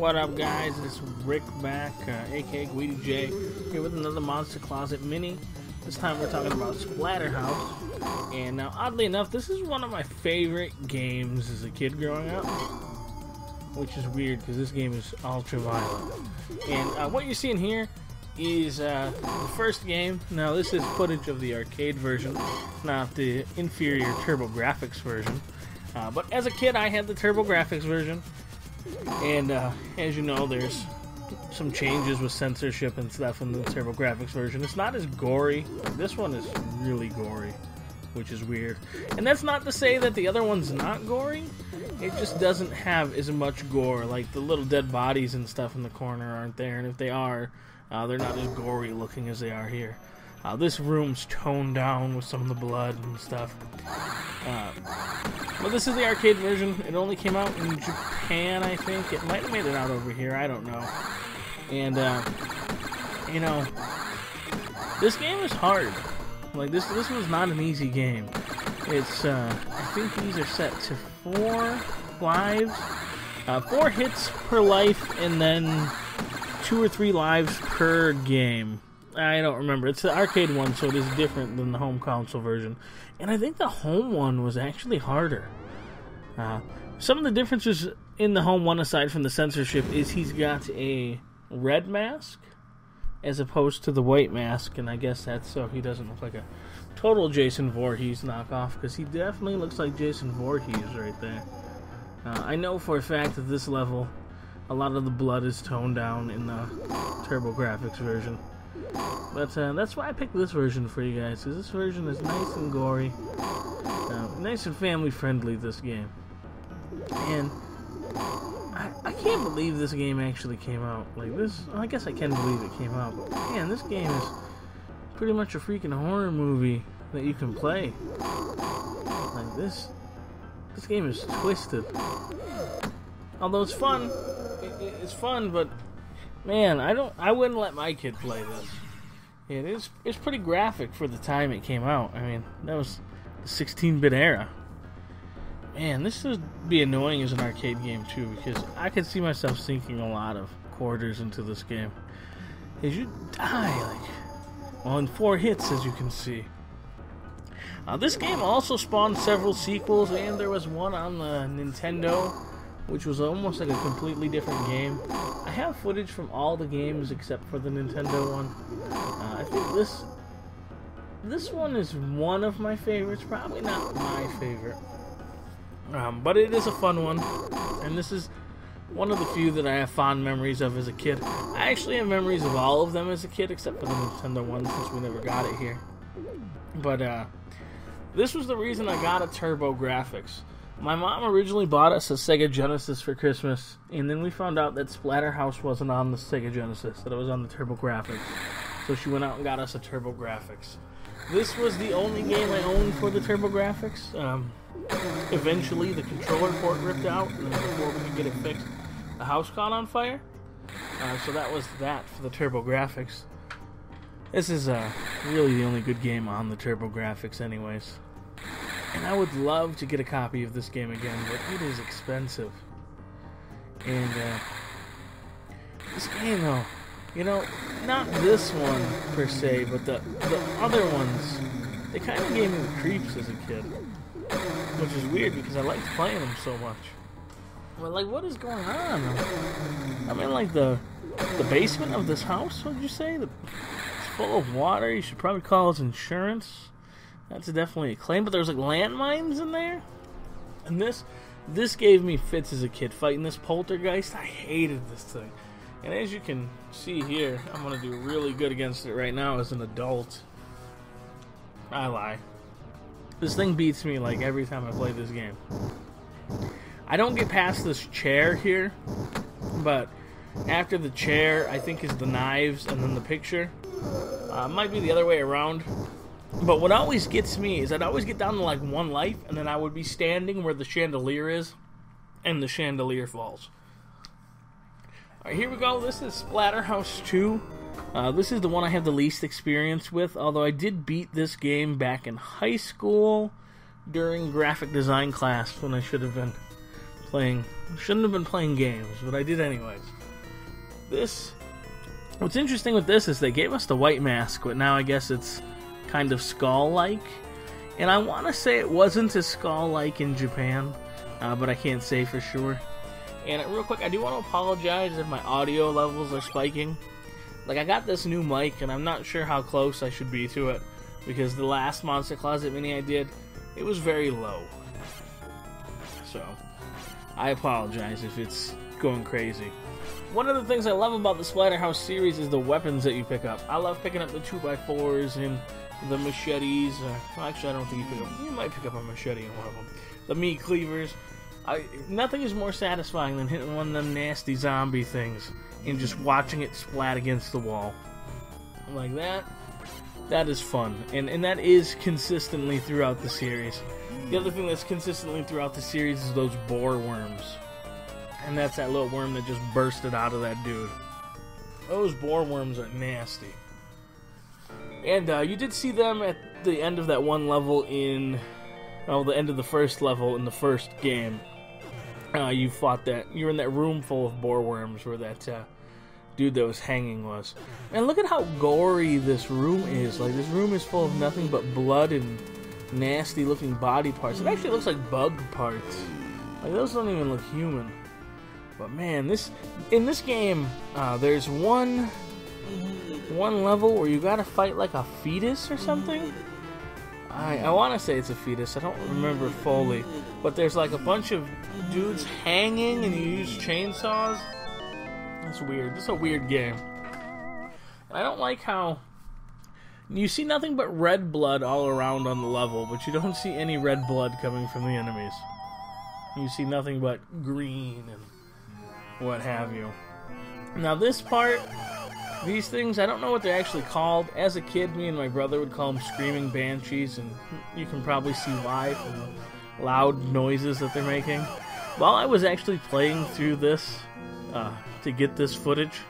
What up, guys? It's Rikk back, aka Guidi J, here with another Monster Closet mini. This time we're talking about SplatterHouse. And now, oddly enough, this is one of my favorite games as a kid growing up. Which is weird, because this game is ultra-violent. And what you're seeing here is the first game. Now, this is footage of the arcade version, not the inferior TurboGrafx version. But as a kid, I had the TurboGrafx version. And as you know, there's some changes with censorship and stuff in the TurboGrafx version. It's not as gory. This one is really gory, which is weird. And that's not to say that the other one's not gory. It just doesn't have as much gore. Like the little dead bodies and stuff in the corner aren't there. And if they are, they're not as gory looking as they are here. This room's toned down with some of the blood and stuff. But this is the arcade version. It only came out in Japan, I think. It might have made it out over here. I don't know. And, you know, this game is hard. Like, this was not an easy game. It's, I think these are set to 4 lives. 4 hits per life, and then 2 or 3 lives per game. I don't remember. It's the arcade one, so it is different than the home console version. And I think the home one was actually harder. Some of the differences in the home one, aside from the censorship, is he's got a red mask as opposed to the white mask. And I guess that's so he doesn't look like a total Jason Voorhees knockoff, because he definitely looks like Jason Voorhees right there. I know for a fact that this level, a lot of the blood is toned down in the TurboGrafx version. But that's why I picked this version for you guys, because this version is nice and gory, nice and family friendly, this game. And I can't believe this game actually came out. Like this, well, I guess I can believe it came out, but man, this game is pretty much a freaking horror movie that you can play. Like this game is twisted. Although it's fun, it's fun, but man, I wouldn't let my kid play this. It's pretty graphic for the time it came out. I mean, that was the 16-bit era. Man, this would be annoying as an arcade game too, because I could see myself sinking a lot of quarters into this game. Because you die, like, well, in 4 hits, as you can see. This game also spawned several sequels, and there was one on the Nintendo, which was almost like a completely different game. I have footage from all the games except for the Nintendo one. I think this one is one of my favorites, probably not my favorite. But it is a fun one, and this is one of the few that I have fond memories of as a kid. I actually have memories of all of them as a kid, except for the Nintendo one, since we never got it here. But this was the reason I got a TurboGrafx. My mom originally bought us a Sega Genesis for Christmas, and then we found out that SplatterHouse wasn't on the Sega Genesis, that it was on the TurboGrafx. So she went out and got us a TurboGrafx. This was the only game I owned for the TurboGrafx. Eventually, the controller port ripped out, and before we could get it fixed, the house caught on fire. So that was that for the TurboGrafx. This is really the only good game on the TurboGrafx anyways. And I would love to get a copy of this game again, but it is expensive. And this game, though, you know, not this one per se, but the other ones, they kind of gave me the creeps as a kid. Which is weird, because I liked playing them so much. But, like, what is going on? I'm in, like, the basement of this house, what did you say? It's full of water. You should probably call his insurance. That's definitely a claim. But there's, like, landmines in there. And this gave me fits as a kid. Fighting this poltergeist, I hated this thing. And as you can see here, I'm going to do really good against it right now as an adult. I lie. This thing beats me, like, every time I play this game. I don't get past this chair here, but after the chair, I think, is the knives and then the picture. Might be the other way around. But what always gets me is I'd always get down to, like, 1 life, and then I would be standing where the chandelier is, and the chandelier falls. Alright, here we go. This is SplatterHouse 2. This is the one I have the least experience with, although I did beat this game back in high school during graphic design class when I should have been shouldn't have been playing games, but I did anyways. What's interesting with this is they gave us the white mask, but now I guess it's kind of skull-like. And I want to say it wasn't as skull-like in Japan, but I can't say for sure. And real quick, I do want to apologize if my audio levels are spiking. Like, I got this new mic, and I'm not sure how close I should be to it, because the last Monster Closet Mini I did, it was very low. So, I apologize if it's going crazy. One of the things I love about the SplatterHouse series is the weapons that you pick up. I love picking up the 2x4s and the machetes. Well, actually, I don't think you might pick up a machete in one of them. The meat cleavers. Nothing is more satisfying than hitting one of them nasty zombie things and just watching it splat against the wall. Like that. That is fun. And that is consistently throughout the series. The other thing that's consistently throughout the series is those boar worms. And that's that little worm that just bursted out of that dude. Those boar worms are nasty. And you did see them at the end of that one level in... Oh, the end of the first level in the first game. You fought that... You were in that room full of boar worms where that dude that was hanging was. And look at how gory this room is. Like, this room is full of nothing but blood and nasty looking body parts. It actually looks like bug parts. Like, those don't even look human. But man, in this game, there's one level where you gotta fight like a fetus or something. I want to say it's a fetus. I don't remember fully, but there's like a bunch of dudes hanging, and you use chainsaws. That's weird. This is a weird game. And I don't like how you see nothing but red blood all around on the level, but you don't see any red blood coming from the enemies. You see nothing but green and what have you. Now this part, these things, I don't know what they're actually called. As a kid, me and my brother would call them screaming banshees, and you can probably see why from the loud noises that they're making. While I was actually playing through this to get this footage,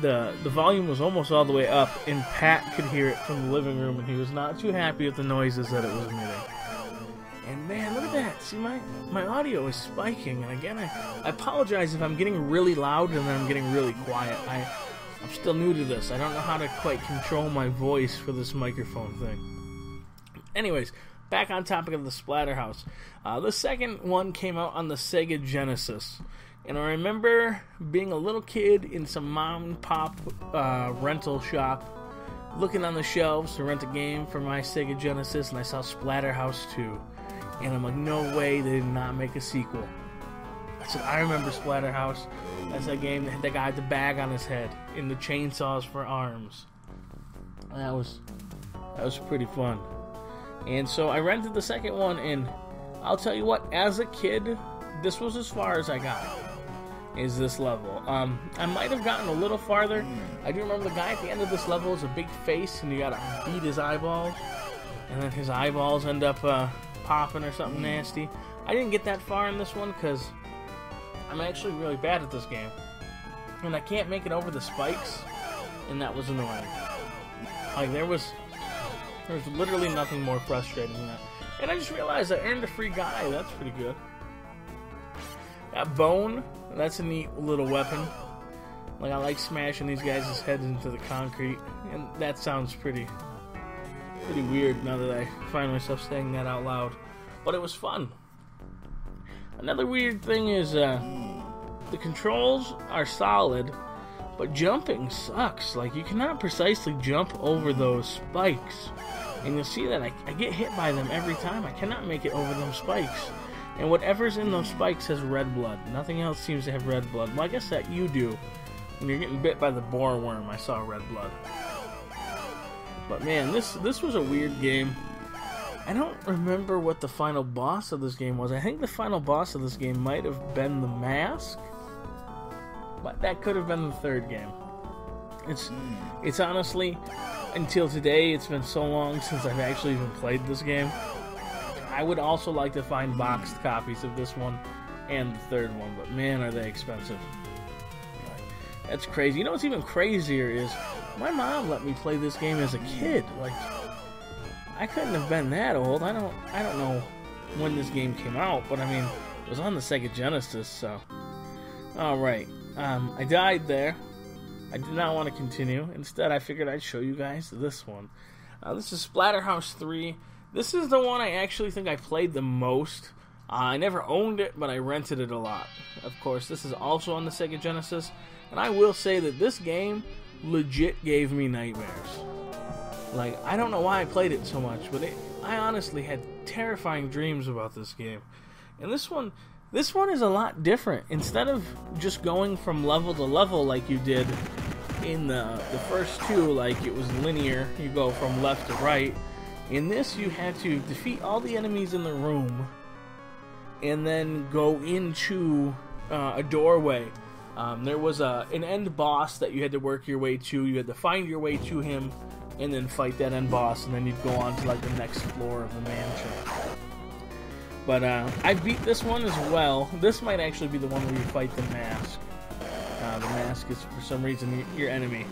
the volume was almost all the way up, and Pat could hear it from the living room, and he was not too happy with the noises that it was emitting. And man, look at that. See, my audio is spiking. And again, I apologize if I'm getting really loud and then I'm getting really quiet. I'm still new to this. I don't know how to quite control my voice for this microphone thing. Anyways, back on topic of the SplatterHouse. The second one came out on the Sega Genesis. And I remember being a little kid in some mom and pop rental shop, looking on the shelves to rent a game for my Sega Genesis, and I saw SplatterHouse 2. And I'm like, no way they did not make a sequel. I said, I remember SplatterHouse. That's that game that had the guy with the bag on his head and the chainsaws for arms. That was pretty fun. And so I rented the second one, and I'll tell you what, as a kid, this was as far as I got. Is this level. I might have gotten a little farther. I do remember the guy at the end of this level is a big face, and you gotta beat his eyeballs. And then his eyeballs end up popping or something nasty. I didn't get that far in this one because I'm actually really bad at this game, and I can't make it over the spikes, and that was annoying. Like, there was literally nothing more frustrating than that. And I just realized I earned a free guy. That's pretty good. That bone, that's a neat little weapon. Like, I like smashing these guys' heads into the concrete, and that sounds pretty weird now that I find myself saying that out loud. But it was fun. Another weird thing is the controls are solid, but jumping sucks. Like, you cannot precisely jump over those spikes. And you'll see that I get hit by them every time. I cannot make it over them spikes. And whatever's in those spikes has red blood. Nothing else seems to have red blood. Well, I guess that you do. When you're getting bit by the boar worm, I saw red blood. But man, this was a weird game. I don't remember what the final boss of this game was. I think the final boss of this game might have been the mask. But that could have been the third game. It's honestly, until today, it's been so long since I've actually even played this game. I would also like to find boxed copies of this one and the third one, but man, are they expensive. That's crazy. You know what's even crazier is my mom let me play this game as a kid. Like, I couldn't have been that old. I don't know when this game came out, but I mean, It was on the Sega Genesis, so... Alright, I died there. I did not want to continue. Instead, I figured I'd show you guys this one. This is SplatterHouse 3. This is the one I actually think I played the most. I never owned it, but I rented it a lot. Of course, this is also on the Sega Genesis. And I will say that this game legit gave me nightmares. Like, I don't know why I played it so much, but I honestly had terrifying dreams about this game. And this one is a lot different. Instead of just going from level to level like you did in the first two, like it was linear, you go from left to right. In this, you had to defeat all the enemies in the room and then go into a doorway. There was an end boss that you had to work your way to. You had to find your way to him and then fight that end boss, and then you'd go on to like the next floor of the mansion. But I beat this one as well. This might actually be the one where you fight the mask. The mask is, for some reason, your enemy.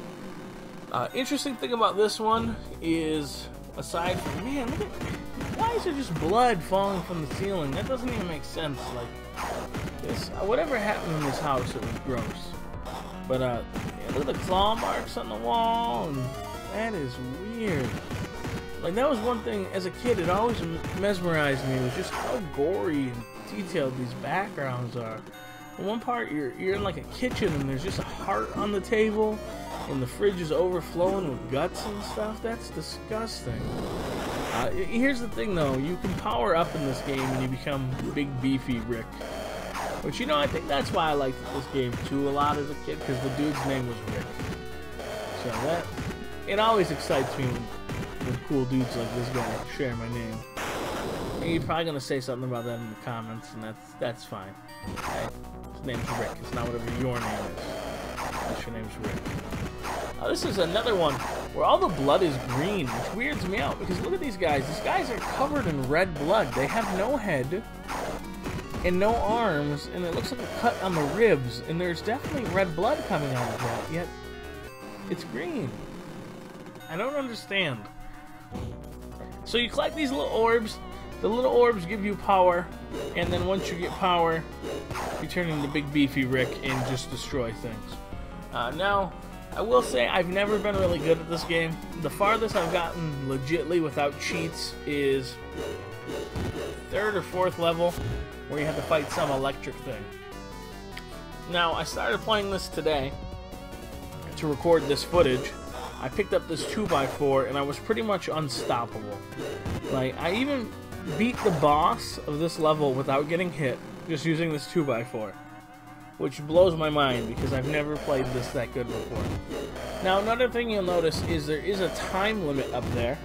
Interesting thing about this one is, aside from, man, look at, why is there just blood falling from the ceiling? That doesn't even make sense. Like, this, whatever happened in this house, it was gross. But yeah, look at the claw marks on the wall, and that is weird. Like, that was one thing, as a kid, it always mesmerized me, was just how gory and detailed these backgrounds are. In one part, you're in like a kitchen, and there's just a heart on the table, and the fridge is overflowing with guts and stuff. That's disgusting. Here's the thing, though. You can power up in this game, and you become big, beefy Rikk. Which, you know, I think that's why I liked this game, too, a lot as a kid, because the dude's name was Rikk. So that, it always excites me when cool dudes like this guy share my name. And you're probably gonna say something about that in the comments, and that's fine. Okay? His name's Rikk. It's not whatever your name is. Unless your name's Rikk. This is another one where all the blood is green, which weirds me out because look at these guys. These guys are covered in red blood. They have no head and no arms, and it looks like a cut on the ribs, and there's definitely red blood coming out of that, yet it's green. I don't understand. So you collect these little orbs. The little orbs give you power, and then once you get power, you turn into big beefy Rikk and just destroy things. Now, I will say I've never been really good at this game. The farthest I've gotten legitly without cheats is 3rd or 4th level, where you have to fight some electric thing. Now, I started playing this today to record this footage. I picked up this 2x4 and I was pretty much unstoppable. Like, I even beat the boss of this level without getting hit, just using this 2x4. Which blows my mind because I've never played this that good before. Now, another thing you'll notice is there is a time limit up there.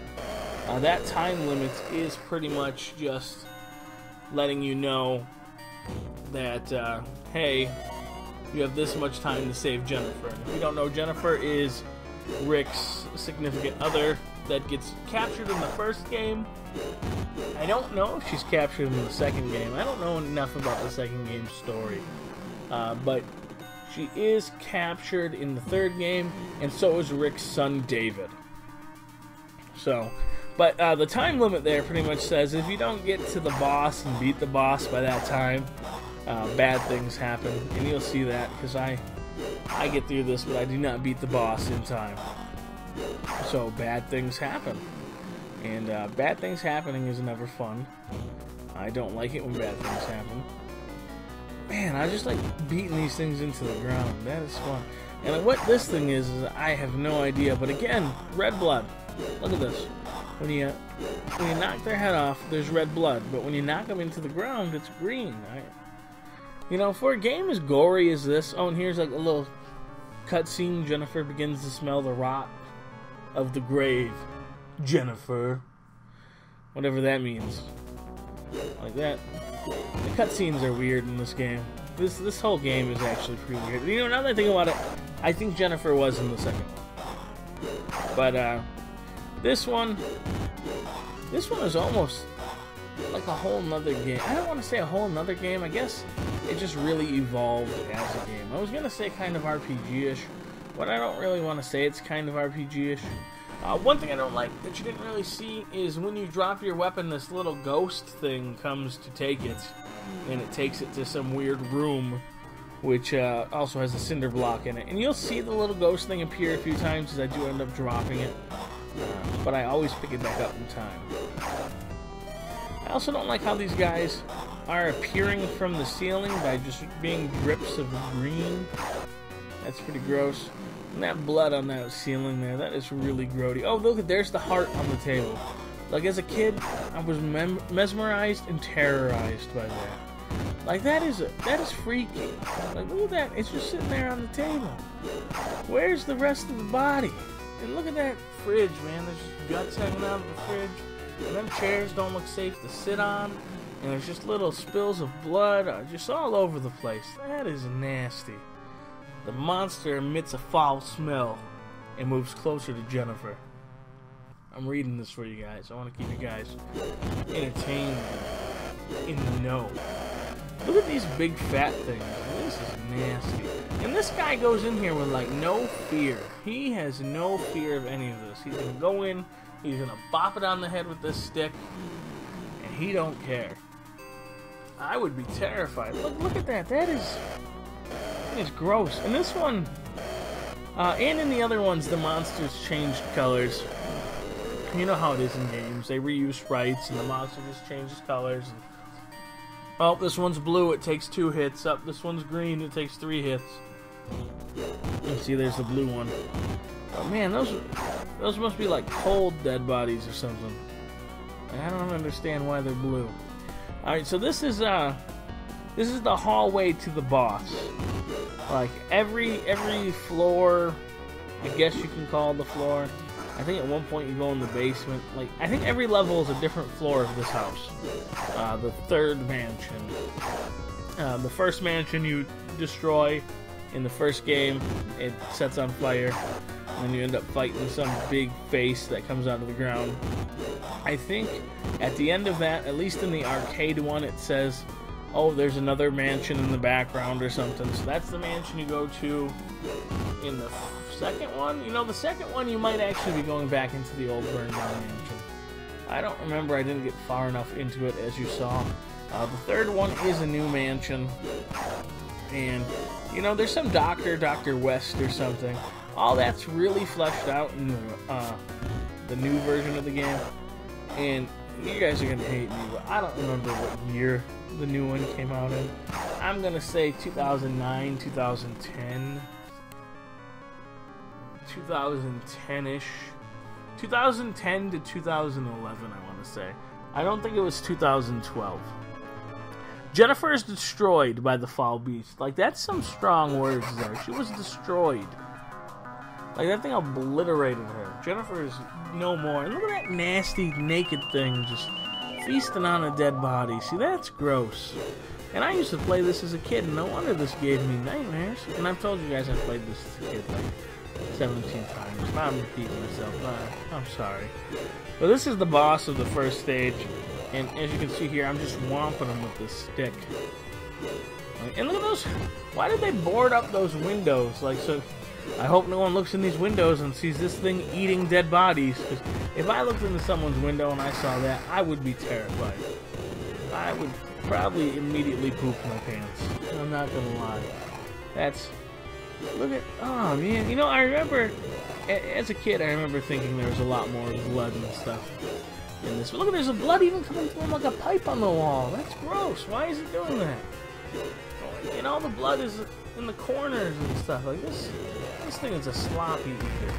That time limit is pretty much just letting you know that, hey, you have this much time to save Jennifer. And if you don't know, Jennifer is Rick's significant other that gets captured in the first game. I don't know if she's captured in the second game. I don't know enough about the second game's story. But she is captured in the 3rd game, and so is Rick's son, David. So, but the time limit there pretty much says if you don't get to the boss and beat the boss by that time, bad things happen. And you'll see that, because I get through this, but I do not beat the boss in time. So bad things happen. And bad things happening is never fun. I don't like it when bad things happen. Man, I just like beating these things into the ground. That is fun. And what this thing is I have no idea. But again, red blood. Look at this. When you knock their head off, there's red blood. But when you knock them into the ground, it's green. You know, for a game as gory as this... Oh, and here's like a little cutscene. Jennifer begins to smell the rot of the grave. Jennifer. Whatever that means. Like that. The cutscenes are weird in this game. This whole game is actually pretty weird. You know, now that I think about it, I think Jennifer was in the second one. But this one is almost like a whole nother game. I don't want to say a whole nother game. I guess it just really evolved as a game. I was gonna say kind of RPG-ish, but I don't really want to say it's kind of RPG-ish. One thing I don't like that you didn't really see is when you drop your weapon, this little ghost thing comes to take it, and it takes it to some weird room, which also has a cinder block in it. And you'll see the little ghost thing appear a few times as I do end up dropping it, but I always pick it back up in time. I also don't like how these guys are appearing from the ceiling by just being drips of green. That's pretty gross. And that blood on that ceiling there, that is really grody. Oh, look, there's the heart on the table. Like, as a kid, I was mesmerized and terrorized by that. Like, that is freaky. Like, look at that. It's just sitting there on the table. Where's the rest of the body? And look at that fridge, man. There's just guts hanging out of the fridge. And them chairs don't look safe to sit on. And there's just little spills of blood just all over the place. That is nasty. The monster emits a foul smell and moves closer to Jennifer. I'm reading this for you guys. I want to keep you guys entertained, in the know. Look at these big fat things. This is nasty. And this guy goes in here with like no fear. He has no fear of any of this. He's going to go in, he's going to bop it on the head with this stick, and he don't care. I would be terrified. Look at that. That is gross. And this one, and in the other ones, the monsters changed colors. You know how it is in games. They reuse sprites, and the monster just changes colors. Oh, this one's blue. It takes 2 hits. Up, this one's green. It takes 3 hits. You see, there's the blue one. Oh man, those must be like cold dead bodies or something. I don't understand why they're blue. All right, so this is the hallway to the boss. Like every floor, I guess you can call the floor. I think at one point you go in the basement. Like, I think every level is a different floor of this house. The third mansion. The first mansion you destroy in the first game, it sets on fire. And then you end up fighting some big face that comes out of the ground. I think at the end of that, at least in the arcade one, it says, oh, there's another mansion in the background or something. So that's the mansion you go to in the second one. You know, the second one you might actually be going back into the old burned down mansion. I don't remember. I didn't get far enough into it, as you saw. The third one is a new mansion. And, you know, there's some Dr. West or something. All that's really fleshed out in the new version of the game. And you guys are going to hate me, but I don't remember what year the new one came out in. I'm going to say 2009, 2010. 2010-ish. 2010 to 2011, I want to say. I don't think it was 2012. Jennifer is destroyed by the foul beast. Like, that's some strong words there. She was destroyed. Like, that thing obliterated her. Jennifer is no more. And look at that nasty, naked thing just feasting on a dead body. See, that's gross. And I used to play this as a kid, and no wonder this gave me nightmares. And I've told you guys I played this as a kid like 17 times. Now I'm repeating myself. I'm sorry. But this is the boss of the first stage. And as you can see here, I'm just whomping him with this stick. And look at those. Why did they board up those windows? Like, so I hope no one looks in these windows and sees this thing eating dead bodies. Because if I looked into someone's window and I saw that, I would be terrified. I would probably immediately poop my pants. I'm not gonna lie. That's... Look at... Oh, man. You know, I remember... As a kid, I remember thinking there was a lot more blood and stuff in this. But look, there's a blood even coming from like a pipe on the wall. That's gross. Why is it doing that? And all the blood is in the corners and stuff. Like, this thing is a sloppy eater.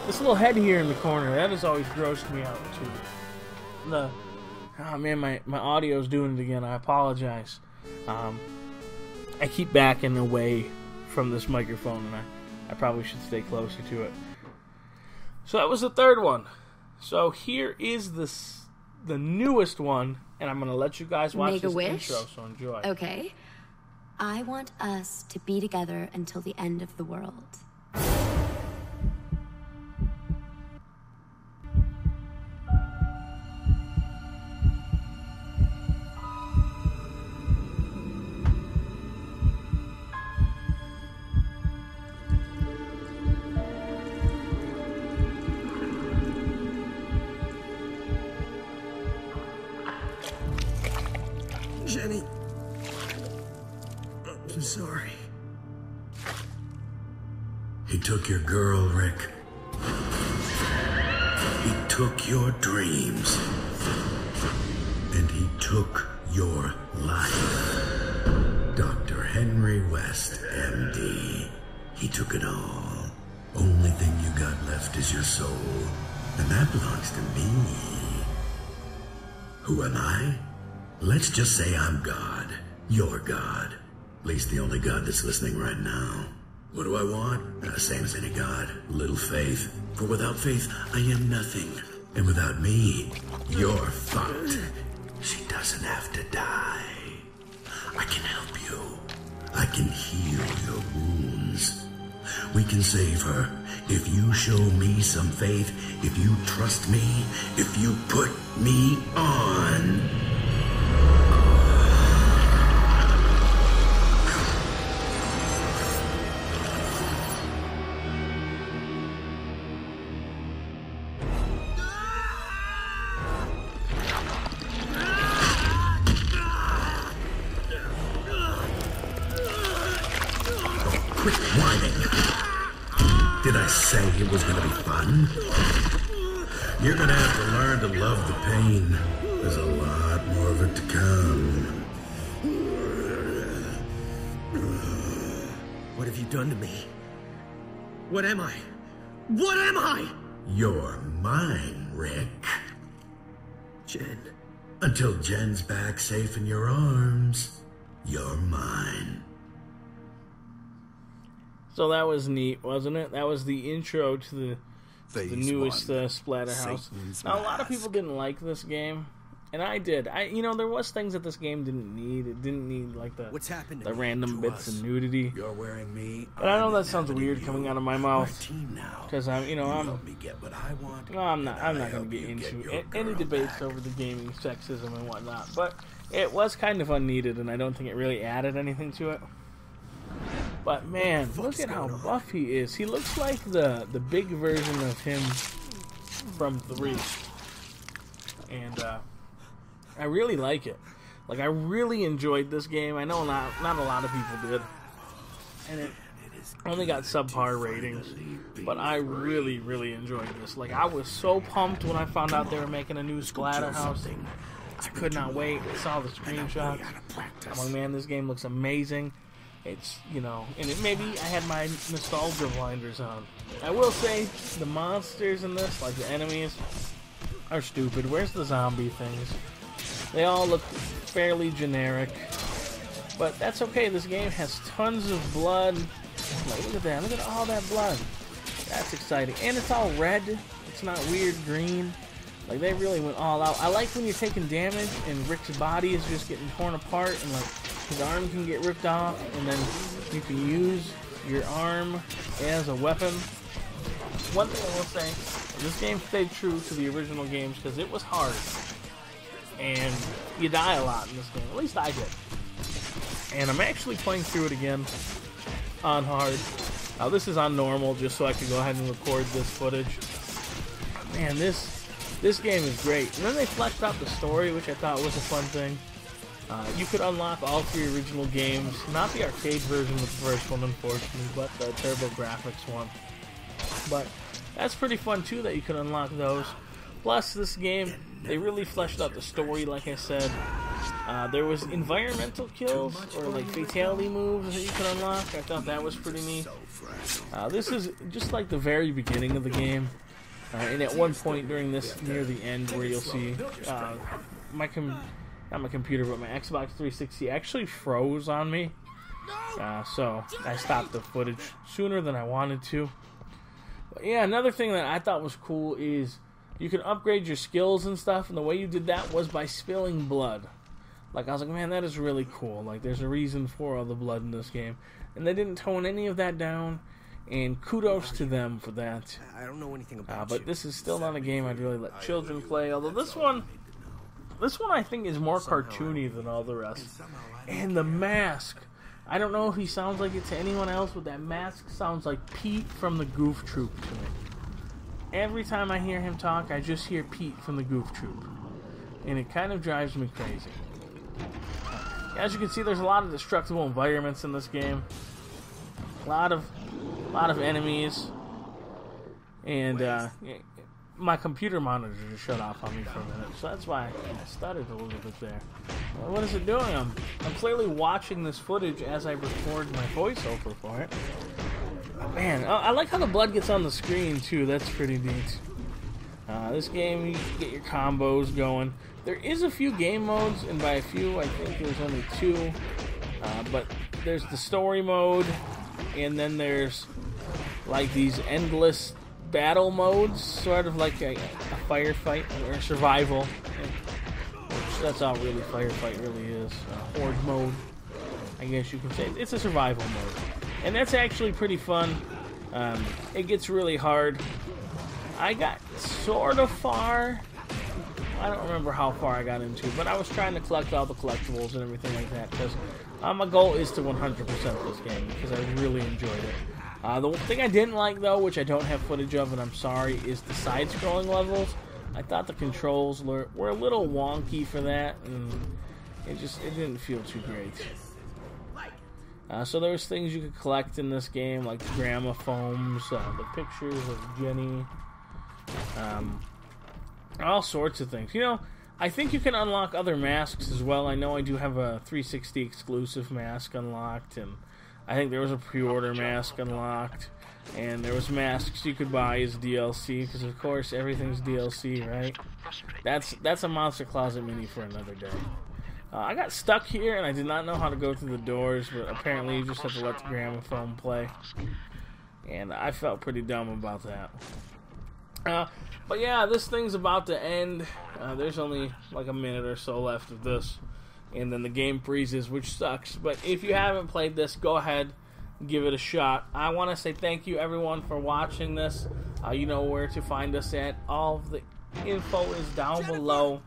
This little head here in the corner, that has always grossed me out, too. Oh, man, my audio's doing it again. I apologize. I keep backing away from this microphone, and I probably should stay closer to it. So that was the third one. So here is the newest one, and I'm going to let you guys watch this intro, so enjoy. Okay. I want us to be together until the end of the world. Jenny. I'm sorry. He took your girl, Rikk. He took your dreams. And he took your life. Dr. Henry West, MD. He took it all. Only thing you got left is your soul. And that belongs to me. Who am I? Let's just say I'm God. You're God. At least the only God that's listening right now. What do I want? Same as any God. Little faith. For without faith, I am nothing. And without me, you're fucked. She doesn't have to die. I can help you. I can heal your wounds. We can save her if you show me some faith, if you trust me, if you put me on. Quit whining. Did I say it was gonna be fun? You're gonna have to learn to love the pain. There's a lot more of it to come. What have you done to me? What am I? What am I? You're mine, Rikk. Jen. Until Jen's back safe in your arms, you're mine. So that was neat, wasn't it? That was the intro to the newest SplatterHouse. Now, a lot of people didn't like this game, and I did. There was things that this game didn't need. It didn't need like the random bits of nudity. You're wearing me. But I know that sounds weird coming out of my mouth, because I'm not going to get into any debates over the gaming sexism and whatnot. But it was kind of unneeded, and I don't think it really added anything to it. But man, look at how buff he is. He looks like the big version of him from 3. And I really like it. Like, I really enjoyed this game. I know not a lot of people did. And it only got subpar ratings. But I really, really enjoyed this. Like, I was so pumped when I found out they were making a new SplatterHouse. I could not wait. I saw the screenshots. I'm like, man, this game looks amazing. It's, and maybe I had my nostalgia blinders on. I will say, the monsters in this, like the enemies, are stupid. Where's the zombie things? They all look fairly generic. But that's okay, this game has tons of blood. Like, look at that, look at all that blood. That's exciting. And it's all red. It's not weird green. Like, they really went all out. I like when you're taking damage and Rick's body is just getting torn apart and, like, his arm can get ripped off, and then you can use your arm as a weapon. One thing I will say, this game stayed true to the original games because it was hard. And you die a lot in this game. At least I did. And I'm actually playing through it again on hard. Now, this is on normal just so I could go ahead and record this footage. Man, this game is great. And then they fleshed out the story, which I thought was a fun thing. You could unlock all 3 original games, not the arcade version of the first one, unfortunately, but the TurboGrafx one. But that's pretty fun too, that you could unlock those. Plus, this game, they really fleshed out the story, like I said. There was environmental kills, or like fatality moves that you could unlock. I thought that was pretty neat. This is just like the very beginning of the game. And at one point during this, near the end, where you'll see not my computer, but my Xbox 360 actually froze on me. So I stopped the footage sooner than I wanted to. But yeah, another thing that I thought was cool is you can upgrade your skills and stuff, and the way you did that was by spilling blood. Like, I was like, man, that is really cool. Like, there's a reason for all the blood in this game. And they didn't tone any of that down, and kudos to them for that. I don't know anything about but this is still not a game I'd really let children play, although this one I think is more cartoony than all the rest. And the mask. I don't know if he sounds like it to anyone else, but that mask sounds like Pete from the Goof Troop to me. Every time I hear him talk, I just hear Pete from the Goof Troop. And it kind of drives me crazy. As you can see, there's a lot of destructible environments in this game. A lot of enemies. And my computer monitor just shut off on me for a minute, so that's why I stuttered a little bit there. What is it doing? I'm clearly watching this footage as I record my voiceover for it. Man, I like how the blood gets on the screen too. That's pretty neat. This game, you can get your combos going. There is a few game modes, and by a few, I think there's only 2. But there's the story mode, and then there's like these endless battle modes, sort of like a firefight or survival. Which that's all really firefight really is. Horde mode, I guess you can say. It's a survival mode. And that's actually pretty fun. It gets really hard. I got sort of far. I don't remember how far I got into, but I was trying to collect all the collectibles and everything like that, because my goal is to 100% this game, because I really enjoyed it. The one thing I didn't like, though, which I don't have footage of, and I'm sorry, is the side-scrolling levels. I thought the controls were a little wonky for that, and it didn't feel too great. So there's things you could collect in this game, like gramophones, the pictures of Jenny, all sorts of things. You know, I think you can unlock other masks as well. I know I do have a 360 exclusive mask unlocked, and I think there was a pre-order mask unlocked, and there was masks you could buy as DLC, because of course everything's DLC, right? That's a Monster Closet mini for another day. I got stuck here, and I did not know how to go through the doors, but apparently you just have to let the gramophone play. And I felt pretty dumb about that. But yeah, this thing's about to end. There's only like a minute or so left of this. And then the game freezes, which sucks. But if you haven't played this, go ahead, give it a shot. I want to say thank you, everyone, for watching this. You know where to find us at. All of the info is down below.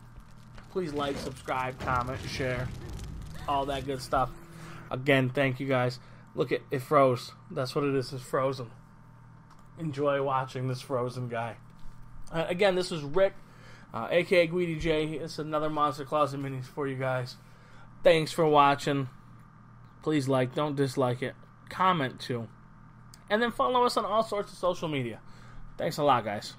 Please like, subscribe, comment, share, all that good stuff. Again, thank you guys. Look, it froze. That's what it is. It's frozen. Enjoy watching this frozen guy. Again, this is Rikk, aka Guidi J. It's another Monster Closet Minis for you guys. Thanks for watching. Please like, don't dislike it. Comment too. And then follow us on all sorts of social media. Thanks a lot, guys.